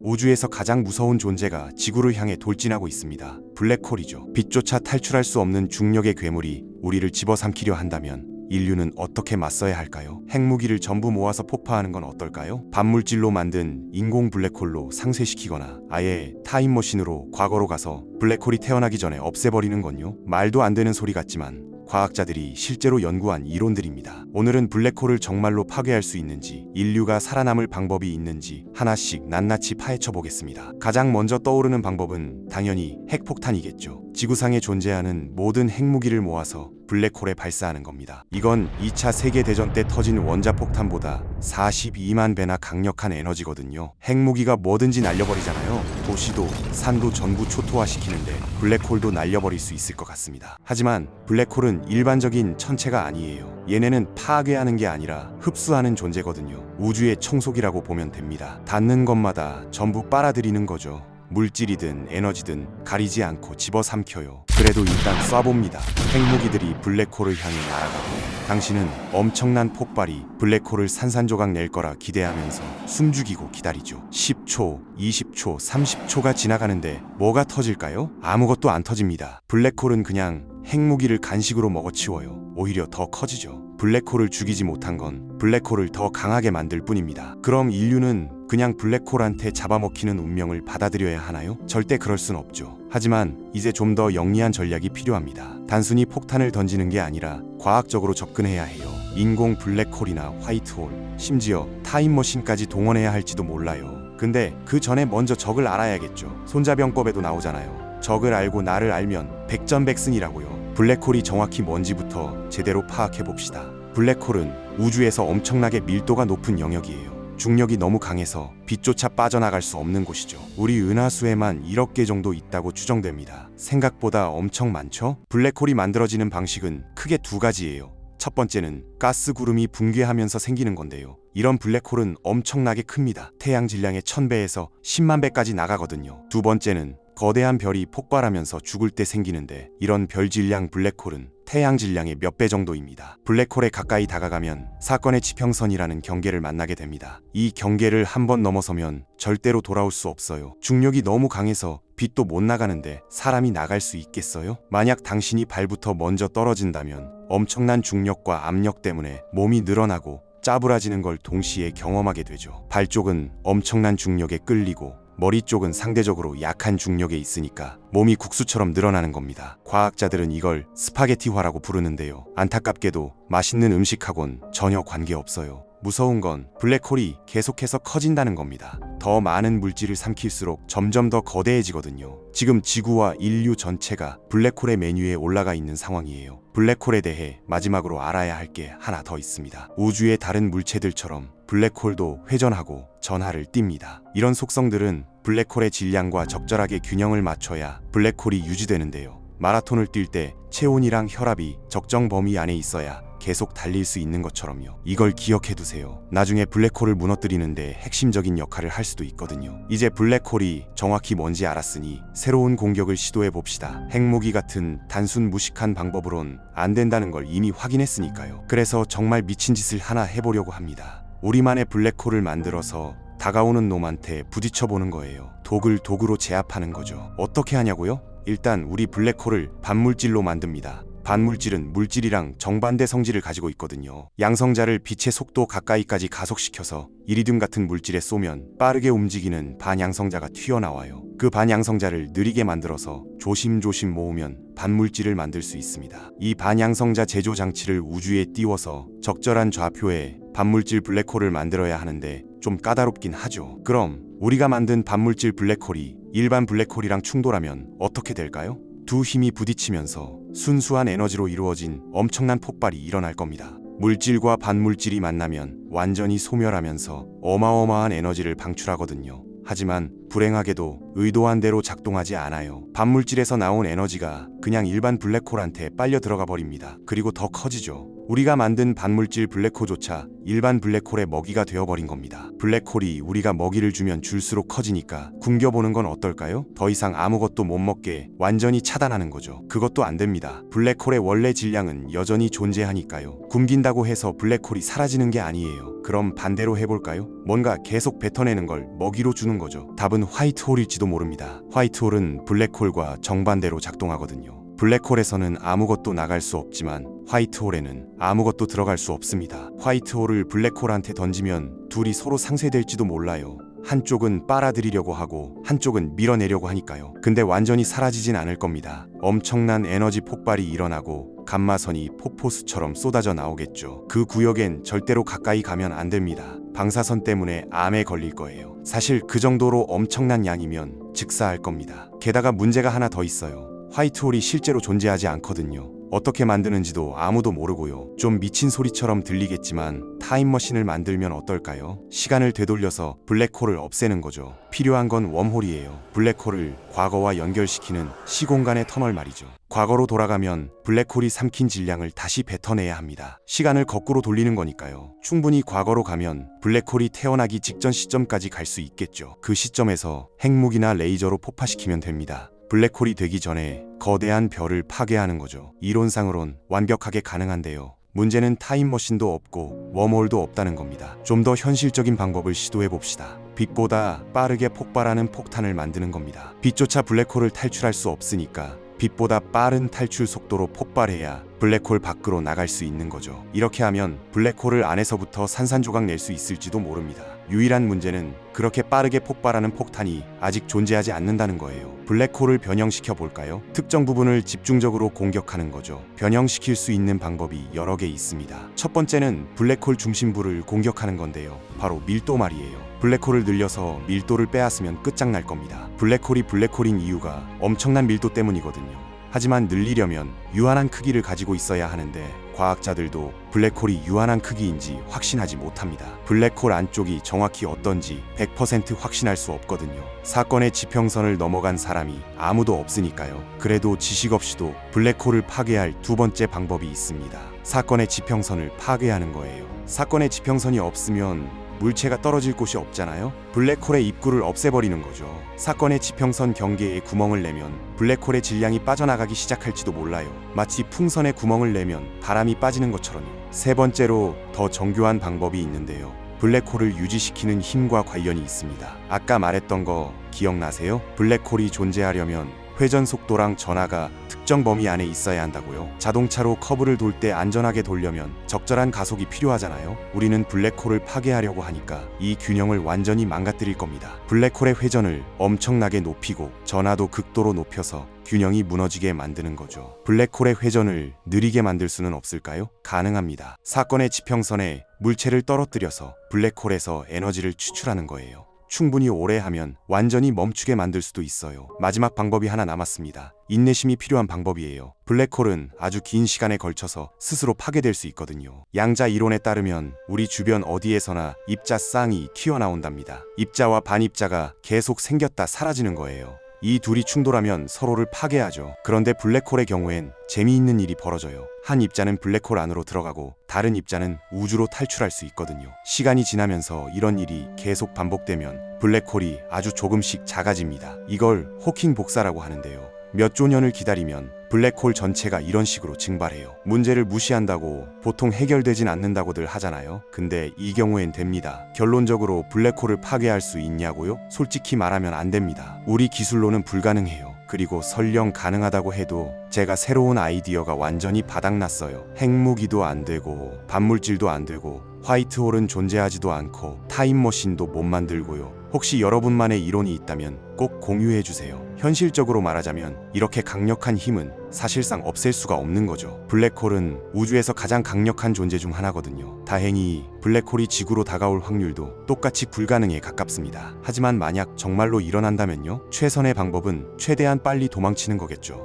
우주에서 가장 무서운 존재가 지구를 향해 돌진하고 있습니다. 블랙홀이죠. 빛조차 탈출할 수 없는 중력의 괴물이 우리를 집어삼키려 한다면 인류는 어떻게 맞서야 할까요? 핵무기를 전부 모아서 폭파하는 건 어떨까요? 반물질로 만든 인공 블랙홀로 상쇄시키거나 아예 타임머신으로 과거로 가서 블랙홀이 태어나기 전에 없애버리는 건요? 말도 안 되는 소리 같지만 과학자들이 실제로 연구한 이론들입니다. 오늘은 블랙홀을 정말로 파괴할 수 있는지, 인류가 살아남을 방법이 있는지 하나씩 낱낱이 파헤쳐 보겠습니다. 가장 먼저 떠오르는 방법은 당연히 핵폭탄이겠죠. 지구상에 존재하는 모든 핵무기를 모아서 블랙홀에 발사하는 겁니다. 이건 2차 세계대전 때 터진 원자폭탄보다 42만 배나 강력한 에너지거든요. 핵무기가 뭐든지 날려버리잖아요. 도시도 산도 전부 초토화시키는데 블랙홀도 날려버릴 수 있을 것 같습니다. 하지만 블랙홀은 일반적인 천체가 아니에요. 얘네는 파괴하는 게 아니라 흡수하는 존재거든요. 우주의 청소기라고 보면 됩니다. 닿는 것마다 전부 빨아들이는 거죠. 물질이든 에너지든 가리지 않고 집어삼켜요. 그래도 일단 쏴봅니다. 핵무기들이 블랙홀을 향해 날아가고 당신은 엄청난 폭발이 블랙홀을 산산조각 낼 거라 기대하면서 숨죽이고 기다리죠. 10초, 20초, 30초가 지나가는데 뭐가 터질까요? 아무것도 안 터집니다. 블랙홀은 그냥 핵무기를 간식으로 먹어치워요. 오히려 더 커지죠. 블랙홀을 죽이지 못한 건 블랙홀을 더 강하게 만들 뿐입니다. 그럼 인류는 그냥 블랙홀한테 잡아먹히는 운명을 받아들여야 하나요? 절대 그럴 순 없죠. 하지만 이제 좀 더 영리한 전략이 필요합니다. 단순히 폭탄을 던지는 게 아니라 과학적으로 접근해야 해요. 인공 블랙홀이나 화이트홀, 심지어 타임머신까지 동원해야 할지도 몰라요. 근데 그 전에 먼저 적을 알아야겠죠. 손자병법에도 나오잖아요. 적을 알고 나를 알면 백전백승이라고요. 블랙홀이 정확히 뭔지부터 제대로 파악해봅시다. 블랙홀은 우주에서 엄청나게 밀도가 높은 영역이에요. 중력이 너무 강해서 빛조차 빠져나갈 수 없는 곳이죠. 우리 은하수에만 1억 개 정도 있다고 추정됩니다. 생각보다 엄청 많죠? 블랙홀이 만들어지는 방식은 크게 두 가지예요. 첫 번째는 가스 구름이 붕괴하면서 생기는 건데요. 이런 블랙홀은 엄청나게 큽니다. 태양 질량의 1000배에서 10만 배까지 나가거든요. 두 번째는 거대한 별이 폭발하면서 죽을 때 생기는데 이런 별 질량 블랙홀은 태양 질량의 몇 배 정도입니다. 블랙홀에 가까이 다가가면 사건의 지평선이라는 경계를 만나게 됩니다. 이 경계를 한번 넘어서면 절대로 돌아올 수 없어요. 중력이 너무 강해서 빛도 못 나가는데 사람이 나갈 수 있겠어요? 만약 당신이 발부터 먼저 떨어진다면 엄청난 중력과 압력 때문에 몸이 늘어나고 짜부라지는 걸 동시에 경험하게 되죠. 발 쪽은 엄청난 중력에 끌리고 머리 쪽은 상대적으로 약한 중력에 있으니까 몸이 국수처럼 늘어나는 겁니다. 과학자들은 이걸 스파게티화라고 부르는데요. 안타깝게도 맛있는 음식하고는 전혀 관계없어요. 무서운 건 블랙홀이 계속해서 커진다는 겁니다. 더 많은 물질을 삼킬수록 점점 더 거대해지거든요. 지금 지구와 인류 전체가 블랙홀의 메뉴에 올라가 있는 상황이에요. 블랙홀에 대해 마지막으로 알아야 할 게 하나 더 있습니다. 우주의 다른 물체들처럼 블랙홀도 회전하고 전하를 띱니다. 이런 속성들은 블랙홀의 질량과 적절하게 균형을 맞춰야 블랙홀이 유지되는데요. 마라톤을 뛸 때 체온이랑 혈압이 적정 범위 안에 있어야 계속 달릴 수 있는 것처럼요. 이걸 기억해 두세요. 나중에 블랙홀을 무너뜨리는데 핵심적인 역할을 할 수도 있거든요. 이제 블랙홀이 정확히 뭔지 알았으니 새로운 공격을 시도해 봅시다. 핵무기 같은 단순 무식한 방법으론 안 된다는 걸 이미 확인했으니까요. 그래서 정말 미친 짓을 하나 해보려고 합니다. 우리만의 블랙홀을 만들어서 다가오는 놈한테 부딪혀보는 거예요. 독을 독으로 제압하는 거죠. 어떻게 하냐고요? 일단 우리 블랙홀을 반물질로 만듭니다. 반물질은 물질이랑 정반대 성질을 가지고 있거든요. 양성자를 빛의 속도 가까이까지 가속시켜서 이리듐 같은 물질에 쏘면 빠르게 움직이는 반양성자가 튀어나와요. 그 반양성자를 느리게 만들어서 조심조심 모으면 반물질을 만들 수 있습니다. 이 반양성자 제조 장치를 우주에 띄워서 적절한 좌표에 반물질 블랙홀을 만들어야 하는데 좀 까다롭긴 하죠. 그럼 우리가 만든 반물질 블랙홀이 일반 블랙홀이랑 충돌하면 어떻게 될까요? 두 힘이 부딪히면서 순수한 에너지로 이루어진 엄청난 폭발이 일어날 겁니다. 물질과 반물질이 만나면 완전히 소멸하면서 어마어마한 에너지를 방출하거든요. 하지만 불행하게도 의도한 대로 작동하지 않아요. 반물질에서 나온 에너지가 그냥 일반 블랙홀한테 빨려 들어가 버립니다. 그리고 더 커지죠. 우리가 만든 반물질 블랙홀조차 일반 블랙홀의 먹이가 되어버린 겁니다. 블랙홀이 우리가 먹이를 주면 줄수록 커지니까 굶겨보는 건 어떨까요? 더 이상 아무것도 못 먹게 완전히 차단하는 거죠. 그것도 안 됩니다. 블랙홀의 원래 질량은 여전히 존재하니까요. 굶긴다고 해서 블랙홀이 사라지는 게 아니에요. 그럼 반대로 해볼까요? 뭔가 계속 뱉어내는 걸 먹이로 주는 거죠. 답은 화이트홀일지도 모릅니다. 화이트홀은 블랙홀과 정반대로 작동하거든요. 블랙홀에서는 아무것도 나갈 수 없지만 화이트홀에는 아무것도 들어갈 수 없습니다. 화이트홀을 블랙홀한테 던지면 둘이 서로 상쇄될지도 몰라요. 한쪽은 빨아들이려고 하고 한쪽은 밀어내려고 하니까요. 근데 완전히 사라지진 않을 겁니다. 엄청난 에너지 폭발이 일어나고 감마선이 폭포수처럼 쏟아져 나오겠죠. 그 구역엔 절대로 가까이 가면 안 됩니다. 방사선 때문에 암에 걸릴 거예요. 사실 그 정도로 엄청난 양이면 즉사할 겁니다. 게다가 문제가 하나 더 있어요. 화이트홀이 실제로 존재하지 않거든요. 어떻게 만드는지도 아무도 모르고요. 좀 미친 소리처럼 들리겠지만 타임머신을 만들면 어떨까요? 시간을 되돌려서 블랙홀을 없애는 거죠. 필요한 건 웜홀이에요. 블랙홀을 과거와 연결시키는 시공간의 터널 말이죠. 과거로 돌아가면 블랙홀이 삼킨 질량을 다시 뱉어내야 합니다. 시간을 거꾸로 돌리는 거니까요. 충분히 과거로 가면 블랙홀이 태어나기 직전 시점까지 갈 수 있겠죠. 그 시점에서 핵무기나 레이저로 폭파시키면 됩니다. 블랙홀이 되기 전에 거대한 별을 파괴하는 거죠. 이론상으론 완벽하게 가능한데요. 문제는 타임머신도 없고 웜홀도 없다는 겁니다. 좀 더 현실적인 방법을 시도해 봅시다. 빛보다 빠르게 폭발하는 폭탄을 만드는 겁니다. 빛조차 블랙홀을 탈출할 수 없으니까 빛보다 빠른 탈출 속도로 폭발해야 블랙홀 밖으로 나갈 수 있는 거죠. 이렇게 하면 블랙홀을 안에서부터 산산조각 낼 수 있을지도 모릅니다. 유일한 문제는 그렇게 빠르게 폭발하는 폭탄이 아직 존재하지 않는다는 거예요. 블랙홀을 변형시켜 볼까요? 특정 부분을 집중적으로 공격하는 거죠. 변형시킬 수 있는 방법이 여러 개 있습니다. 첫 번째는 블랙홀 중심부를 공격하는 건데요. 바로 밀도 말이에요. 블랙홀을 늘려서 밀도를 빼앗으면 끝장날 겁니다. 블랙홀이 블랙홀인 이유가 엄청난 밀도 때문이거든요. 하지만 늘리려면 유한한 크기를 가지고 있어야 하는데 과학자들도 블랙홀이 유한한 크기인지 확신하지 못합니다. 블랙홀 안쪽이 정확히 어떤지 100% 확신할 수 없거든요. 사건의 지평선을 넘어간 사람이 아무도 없으니까요. 그래도 지식 없이도 블랙홀을 파괴할 두 번째 방법이 있습니다. 사건의 지평선을 파괴하는 거예요. 사건의 지평선이 없으면 물체가 떨어질 곳이 없잖아요. 블랙홀의 입구를 없애버리는 거죠. 사건의 지평선 경계에 구멍을 내면 블랙홀의 질량이 빠져나가기 시작할지도 몰라요. 마치 풍선에 구멍을 내면 바람이 빠지는 것처럼요. 세 번째로 더 정교한 방법이 있는데요. 블랙홀을 유지시키는 힘과 관련이 있습니다. 아까 말했던 거 기억나세요? 블랙홀이 존재하려면 회전 속도랑 전하가 특정 범위 안에 있어야 한다고요. 자동차로 커브를 돌 때 안전하게 돌려면 적절한 가속이 필요하잖아요. 우리는 블랙홀을 파괴하려고 하니까 이 균형을 완전히 망가뜨릴 겁니다. 블랙홀의 회전을 엄청나게 높이고 전하도 극도로 높여서 균형이 무너지게 만드는 거죠. 블랙홀의 회전을 느리게 만들 수는 없을까요? 가능합니다. 사건의 지평선에 물체를 떨어뜨려서 블랙홀에서 에너지를 추출하는 거예요. 충분히 오래 하면 완전히 멈추게 만들 수도 있어요. 마지막 방법이 하나 남았습니다. 인내심이 필요한 방법이에요. 블랙홀은 아주 긴 시간에 걸쳐서 스스로 파괴될 수 있거든요. 양자 이론에 따르면 우리 주변 어디에서나 입자 쌍이 튀어나온답니다. 입자와 반입자가 계속 생겼다 사라지는 거예요. 이 둘이 충돌하면 서로를 파괴하죠. 그런데 블랙홀의 경우엔 재미있는 일이 벌어져요. 한 입자는 블랙홀 안으로 들어가고 다른 입자는 우주로 탈출할 수 있거든요. 시간이 지나면서 이런 일이 계속 반복되면 블랙홀이 아주 조금씩 작아집니다. 이걸 호킹 복사라고 하는데요. 몇 조 년을 기다리면 블랙홀 전체가 이런 식으로 증발해요. 문제를 무시한다고 보통 해결되진 않는다고들 하잖아요. 근데 이 경우엔 됩니다. 결론적으로 블랙홀을 파괴할 수 있냐고요? 솔직히 말하면 안 됩니다. 우리 기술로는 불가능해요. 그리고 설령 가능하다고 해도 제가 새로운 아이디어가 완전히 바닥났어요. 핵무기도 안 되고 반물질도 안 되고 화이트홀은 존재하지도 않고 타임머신도 못 만들고요. 혹시 여러분만의 이론이 있다면 꼭 공유해주세요. 현실적으로 말하자면 이렇게 강력한 힘은 사실상 없앨 수가 없는 거죠. 블랙홀은 우주에서 가장 강력한 존재 중 하나거든요. 다행히 블랙홀이 지구로 다가올 확률도 똑같이 불가능에 가깝습니다. 하지만 만약 정말로 일어난다면요? 최선의 방법은 최대한 빨리 도망치는 거겠죠.